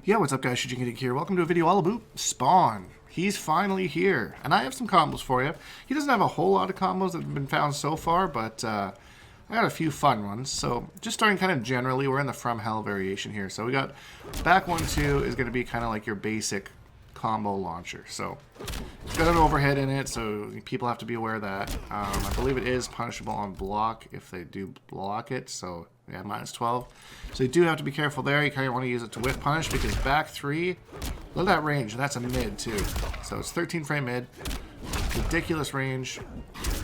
Yo, what's up guys, Shujinkydink here. Welcome to a video all about Spawn. He's finally here, and I have some combos for you. He doesn't have a whole lot of combos that have been found so far, but I got a few fun ones. So just starting kind of generally, we're in the From Hell variation here. So we got back 1-2 is going to be kind of like your basic combo launcher. So it's got an overhead in it, so people have to be aware of that. I believe it is punishable on block if they do block it, so yeah, -12. So you do have to be careful there. You kind of want to use it to whiff punish because back 3, look at that range, and that's a mid too. So it's 13 frame mid, ridiculous range,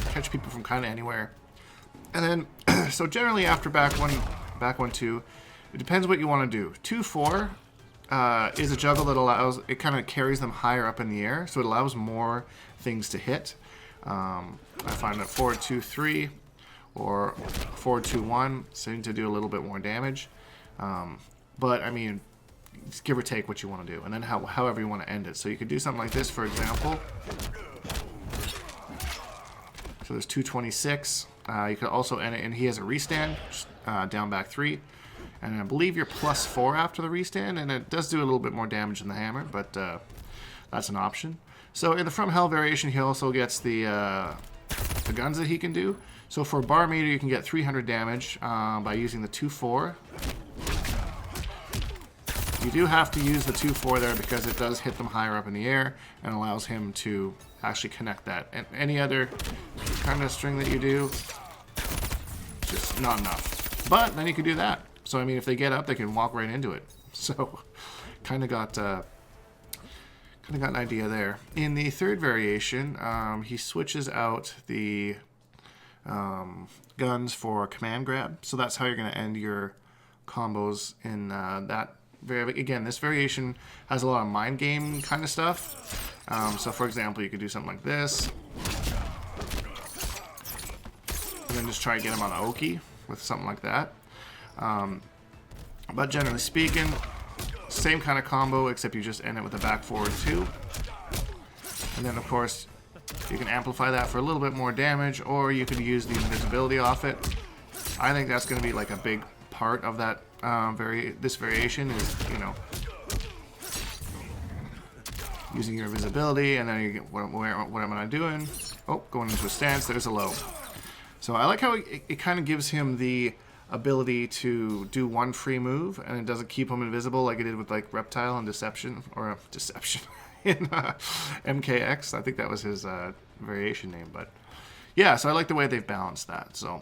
catch people from kind of anywhere. And then, so generally after back 1-2, it depends what you want to do. 2-4 is a juggle that allows, it kind of carries them higher up in the air, so it allows more things to hit. I find that 4-2-3 or 4-2-1 seem to do a little bit more damage. But I mean, just give or take what you want to do, and then however you want to end it. So you could do something like this, for example. So there's 226. You could also end it, and he has a restand, down back 3. And I believe you're +4 after the restand, and it does do a little bit more damage than the hammer, but that's an option. So in the From Hell variation, he also gets the guns that he can do. So for a bar meter, you can get 300 damage by using the 2-4. You do have to use the 2-4 there because it does hit them higher up in the air and allows him to actually connect that. And any other kind of string that you do, just not enough. But then you can do that. So I mean, if they get up, they can walk right into it. So kind of got an idea there. In the third variation, he switches out the guns for command grab. So that's how you're going to end your combos in that. Again, this variation has a lot of mind game kind of stuff. So for example, you could do something like this. And then just try to get him on the Oki with something like that. But generally speaking, same kind of combo, except you just end it with a back forward 2. And then of course, you can amplify that for a little bit more damage, or you could use the invisibility off it. I think that's going to be like a big part of that this variation is, you know, using your invisibility, and then you get what am I doing? Oh, going into a stance. There's a low. So I like how it kind of gives him the ability to do one free move, and it doesn't keep him invisible like it did with like Reptile and Deception, or Deception in MKX. I think that was his variation name, but yeah. So I like the way they've balanced that. So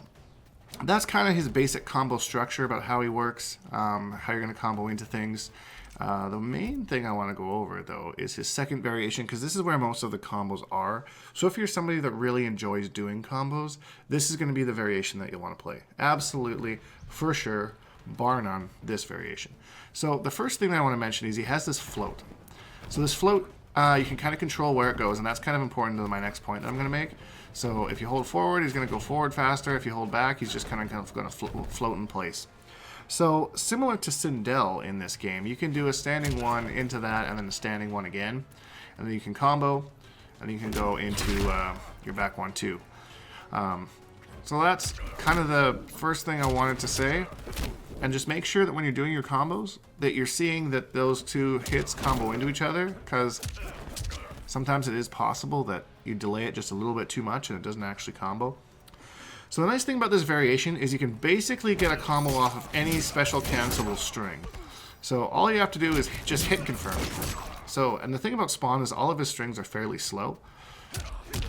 that's kind of his basic combo structure about how he works, how you're going to combo into things. The main thing I want to go over, though, is his second variation, because this is where most of the combos are. So if you're somebody that really enjoys doing combos, this is going to be the variation that you'll want to play. Absolutely, for sure, bar none, this variation. So the first thing that I want to mention is he has this float. So this float, you can kind of control where it goes, and that's kind of important to my next point that I'm going to make. So if you hold forward, he's going to go forward faster. If you hold back, he's just kind of going to float in place. So similar to Sindel in this game, you can do a standing 1 into that, and then a standing 1 again, and then you can combo, and then you can go into your back 1-2. So that's kind of the first thing I wanted to say. And just make sure that when you're doing your combos, that you're seeing that those two hits combo into each other, because sometimes it is possible that you delay it just a little bit too much and it doesn't actually combo. So the nice thing about this variation is you can basically get a combo off of any special cancelable string. So all you have to do is just hit confirm. So, and the thing about Spawn is all of his strings are fairly slow.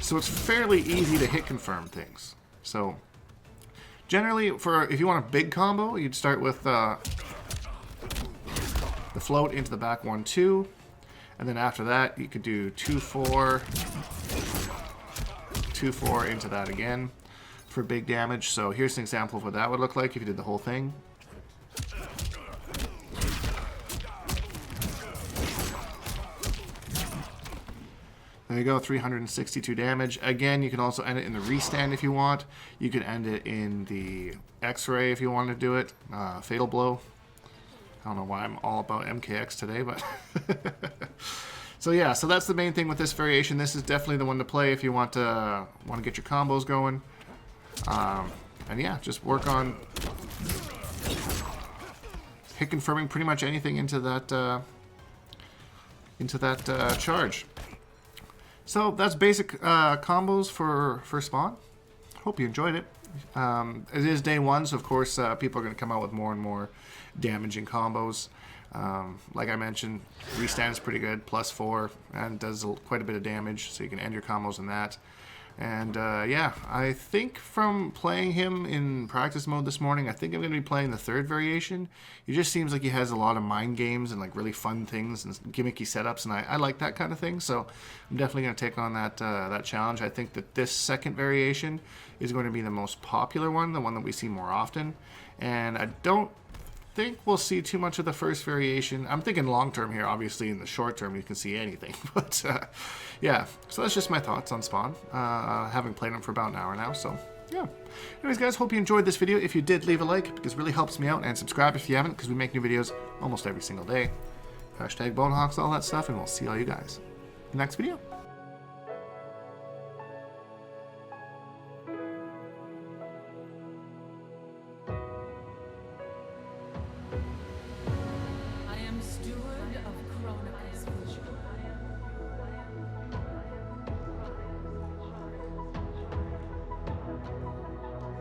So it's fairly easy to hit confirm things. So generally, if you want a big combo, you'd start with the float into the back 1-2. And then after that, you could do 2-4, 2-4 into that again for big damage. So here's an example of what that would look like if you did the whole thing. There you go, 362 damage. Again, you can also end it in the restand if you want. You could end it in the X-ray if you want to do it. Fatal blow. I don't know why I'm all about MKX today, but so yeah, so that's the main thing with this variation. This is definitely the one to play if you want to get your combos going. And yeah, just work on hit confirming pretty much anything into that into that charge. So that's basic combos for Spawn. Hope you enjoyed it. It is day one, so of course people are going to come out with more and more damaging combos. Like I mentioned, restand is pretty good, +4, and does quite a bit of damage, so you can end your combos in that. And yeah, I think from playing him in practice mode this morning, I think I'm going to be playing the third variation. He just seems like he has a lot of mind games and like really fun things and gimmicky setups, and I like that kind of thing. So I'm definitely going to take on that challenge. I think that this second variation is going to be the most popular one, the one that we see more often. And I don't think we'll see too much of the first variation. I'm thinking long term here. Obviously in the short term you can see anything, but yeah, so that's just my thoughts on Spawn, having played him for about an hour now. So yeah, anyways guys, hope you enjoyed this video. If you did, leave a like because it really helps me out, and subscribe if you haven't, because we make new videos almost every single day. #Bonehawks, all that stuff, and we'll see all you guys in the next video.